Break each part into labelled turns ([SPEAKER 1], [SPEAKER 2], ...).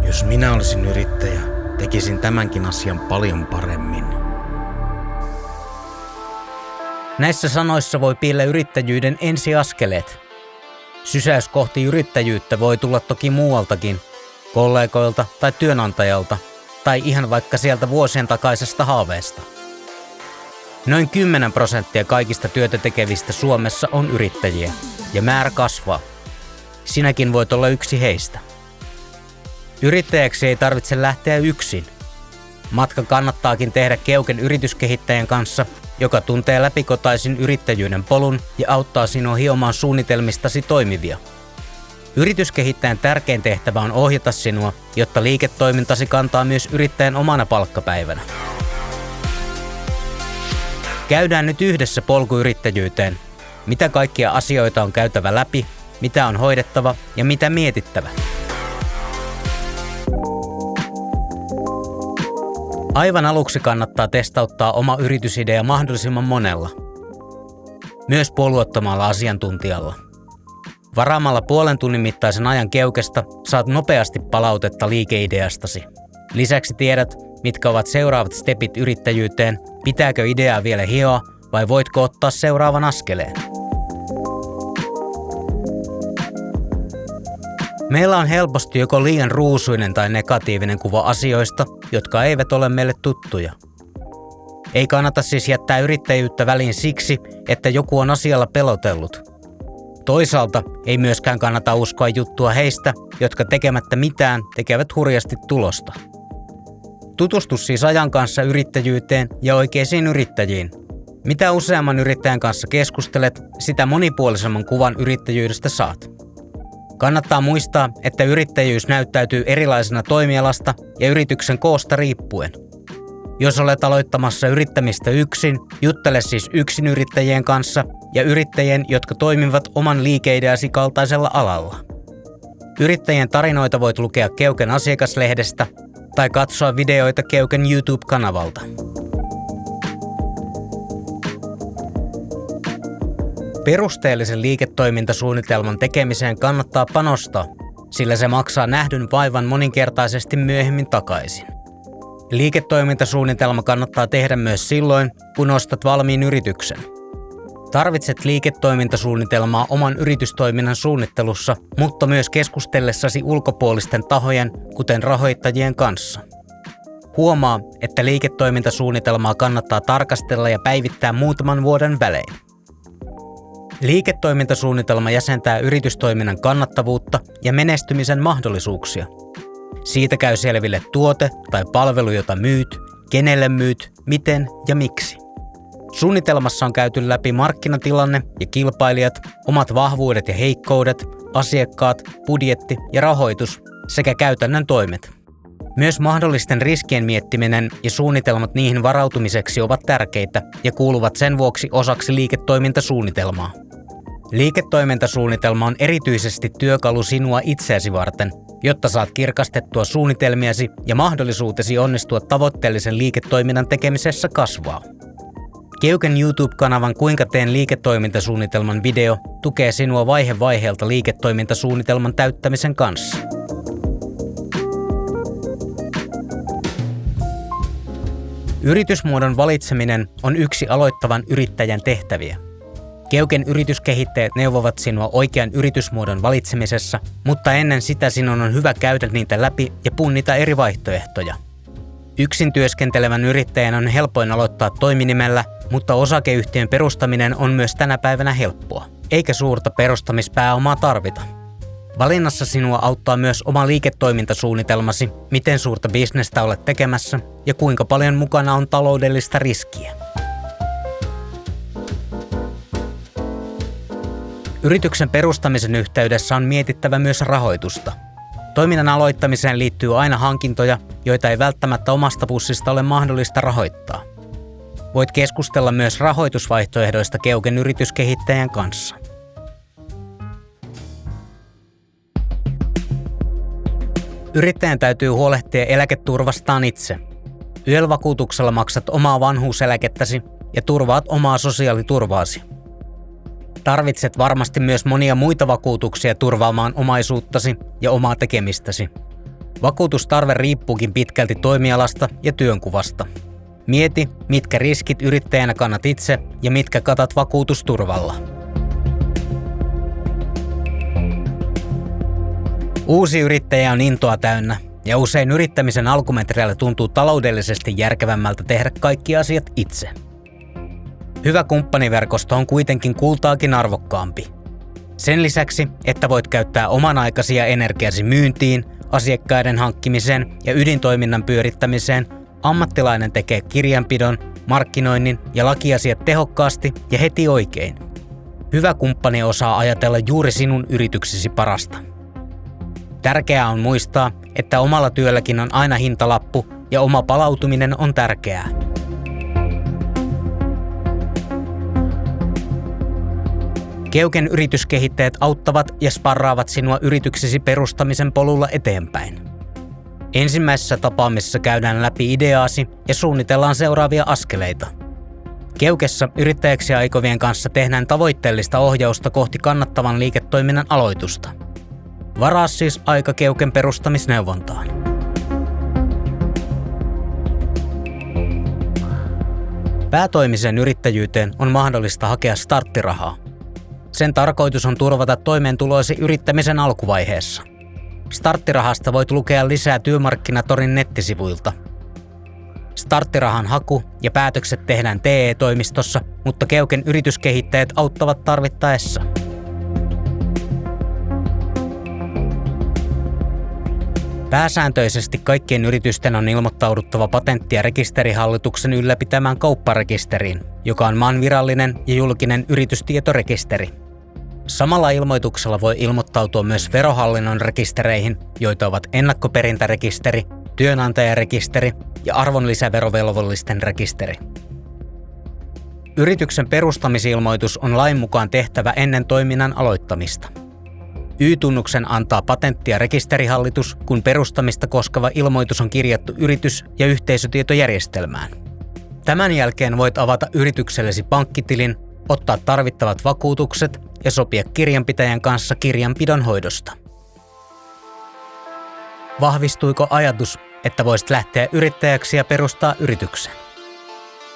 [SPEAKER 1] Jos minä olisin yrittäjä, tekisin tämänkin asian paljon paremmin.
[SPEAKER 2] Näissä sanoissa voi piillä yrittäjyyden ensiaskeleet. Sysäys kohti yrittäjyyttä voi tulla toki muualtakin, kollegoilta tai työnantajalta, tai ihan vaikka sieltä vuosien takaisesta haaveesta. Noin 10% kaikista työtä tekevistä Suomessa on yrittäjiä, ja määrä kasvaa. Sinäkin voit olla yksi heistä. Yrittäjäksi ei tarvitse lähteä yksin. Matka kannattaakin tehdä Keuken yrityskehittäjän kanssa, joka tuntee läpikotaisin yrittäjyyden polun ja auttaa sinua hiomaan suunnitelmistasi toimivia. Yrityskehittäjän tärkein tehtävä on ohjata sinua, jotta liiketoimintasi kantaa myös yrittäjän omana palkkapäivänä. Käydään nyt yhdessä polku yrittäjyyteen. Mitä kaikkia asioita on käytävä läpi, mitä on hoidettava ja mitä mietittävä. Aivan aluksi kannattaa testauttaa oma yritysidea mahdollisimman monella. Myös puolueettomalla asiantuntijalla. Varaamalla puolen tunnin mittaisen ajan Keukesta saat nopeasti palautetta liikeideastasi. Lisäksi tiedät, mitkä ovat seuraavat stepit yrittäjyyteen, pitääkö ideaa vielä hioa vai voitko ottaa seuraavan askeleen. Meillä on helposti joko liian ruusuinen tai negatiivinen kuva asioista, jotka eivät ole meille tuttuja. Ei kannata siis jättää yrittäjyyttä väliin siksi, että joku on asialla pelotellut. Toisaalta ei myöskään kannata uskoa juttua heistä, jotka tekemättä mitään tekevät hurjasti tulosta. Tutustu siis ajan kanssa yrittäjyyteen ja oikeisiin yrittäjiin. Mitä useamman yrittäjän kanssa keskustelet, sitä monipuolisemman kuvan yrittäjyydestä saat. Kannattaa muistaa, että yrittäjyys näyttäytyy erilaisena toimialasta ja yrityksen koosta riippuen. Jos olet aloittamassa yrittämistä yksin, juttele siis yksinyrittäjien kanssa ja yrittäjien, jotka toimivat oman liikeideasi kaltaisella alalla. Yrittäjien tarinoita voit lukea Keuken asiakaslehdestä tai katsoa videoita Keuken YouTube-kanavalta. Perusteellisen liiketoimintasuunnitelman tekemiseen kannattaa panostaa, sillä se maksaa nähdyn vaivan moninkertaisesti myöhemmin takaisin. Liiketoimintasuunnitelma kannattaa tehdä myös silloin, kun ostat valmiin yrityksen. Tarvitset liiketoimintasuunnitelmaa oman yritystoiminnan suunnittelussa, mutta myös keskustellessasi ulkopuolisten tahojen, kuten rahoittajien kanssa. Huomaa, että liiketoimintasuunnitelmaa kannattaa tarkastella ja päivittää muutaman vuoden välein. Liiketoimintasuunnitelma jäsentää yritystoiminnan kannattavuutta ja menestymisen mahdollisuuksia. Siitä käy selville tuote tai palvelu, jota myyt, kenelle myyt, miten ja miksi. Suunnitelmassa on käyty läpi markkinatilanne ja kilpailijat, omat vahvuudet ja heikkoudet, asiakkaat, budjetti ja rahoitus sekä käytännön toimet. Myös mahdollisten riskien miettiminen ja suunnitelmat niihin varautumiseksi ovat tärkeitä ja kuuluvat sen vuoksi osaksi liiketoimintasuunnitelmaa. Liiketoimintasuunnitelma on erityisesti työkalu sinua itseäsi varten, jotta saat kirkastettua suunnitelmiasi ja mahdollisuutesi onnistua tavoitteellisen liiketoiminnan tekemisessä kasvaa. Keuken YouTube-kanavan Kuinka teen liiketoimintasuunnitelman video tukee sinua vaihe vaiheelta liiketoimintasuunnitelman täyttämisen kanssa. Yritysmuodon valitseminen on yksi aloittavan yrittäjän tehtäviä. Keuken yrityskehittäjät neuvovat sinua oikean yritysmuodon valitsemisessa, mutta ennen sitä sinun on hyvä käydä niitä läpi ja punnita eri vaihtoehtoja. Yksin työskentelevän yrittäjän on helpoin aloittaa toiminimellä, mutta osakeyhtiön perustaminen on myös tänä päivänä helppoa, eikä suurta perustamispääomaa tarvita. Valinnassa sinua auttaa myös oma liiketoimintasuunnitelmasi, miten suurta bisnestä olet tekemässä ja kuinka paljon mukana on taloudellista riskiä. Yrityksen perustamisen yhteydessä on mietittävä myös rahoitusta. Toiminnan aloittamiseen liittyy aina hankintoja, joita ei välttämättä omasta pussista ole mahdollista rahoittaa. Voit keskustella myös rahoitusvaihtoehdoista Keuken yrityskehittäjän kanssa. Yrittäjän täytyy huolehtia eläketurvastaan itse. YEL-vakuutuksella maksat omaa vanhuuseläkettäsi ja turvaat omaa sosiaaliturvaasi. Tarvitset varmasti myös monia muita vakuutuksia turvaamaan omaisuuttasi ja omaa tekemistäsi. Vakuutustarve riippuukin pitkälti toimialasta ja työnkuvasta. Mieti, mitkä riskit yrittäjänä kannat itse ja mitkä katat vakuutusturvalla. Uusi yrittäjä on intoa täynnä ja usein yrittämisen alkumetreillä tuntuu taloudellisesti järkevämmältä tehdä kaikki asiat itse. Hyvä kumppaniverkosto on kuitenkin kultaakin arvokkaampi. Sen lisäksi, että voit käyttää oman aikasi ja energiasi myyntiin, asiakkaiden hankkimiseen ja ydintoiminnan pyörittämiseen, ammattilainen tekee kirjanpidon, markkinoinnin ja lakiasiat tehokkaasti ja heti oikein. Hyvä kumppani osaa ajatella juuri sinun yrityksesi parasta. Tärkeää on muistaa, että omalla työlläkin on aina hintalappu ja oma palautuminen on tärkeää. Keuken yrityskehittäjät auttavat ja sparraavat sinua yrityksesi perustamisen polulla eteenpäin. Ensimmäisessä tapaamisessa käydään läpi ideaasi ja suunnitellaan seuraavia askeleita. Keukessa yrittäjäksi aikovien kanssa tehdään tavoitteellista ohjausta kohti kannattavan liiketoiminnan aloitusta. Varaa siis aika Keuken perustamisneuvontaan. Päätoimiseen yrittäjyyteen on mahdollista hakea starttirahaa. Sen tarkoitus on turvata toimeentuloisi yrittämisen alkuvaiheessa. Starttirahasta voit lukea lisää Työmarkkinatorin nettisivuilta. Starttirahan haku ja päätökset tehdään TE-toimistossa, mutta Keuken yrityskehittäjät auttavat tarvittaessa. Pääsääntöisesti kaikkien yritysten on ilmoittauduttava Patentti- ja rekisterihallituksen ylläpitämään kaupparekisteriin, joka on maan virallinen ja julkinen yritystietorekisteri. Samalla ilmoituksella voi ilmoittautua myös Verohallinnon rekistereihin, joita ovat ennakkoperintärekisteri, työnantajarekisteri ja arvonlisäverovelvollisten rekisteri. Yrityksen perustamisilmoitus on lain mukaan tehtävä ennen toiminnan aloittamista. Y-tunnuksen antaa Patentti- ja rekisterihallitus, kun perustamista koskeva ilmoitus on kirjattu yritys- ja yhteisötietojärjestelmään. Tämän jälkeen voit avata yrityksellesi pankkitilin, ottaa tarvittavat vakuutukset ja sopia kirjanpitäjän kanssa kirjanpidon hoidosta. Vahvistuiko ajatus, että voisit lähteä yrittäjäksi ja perustaa yrityksen?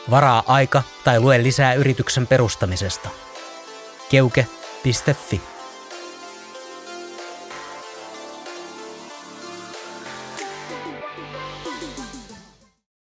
[SPEAKER 2] Varaa aika tai lue lisää yrityksen perustamisesta. Keuke.fi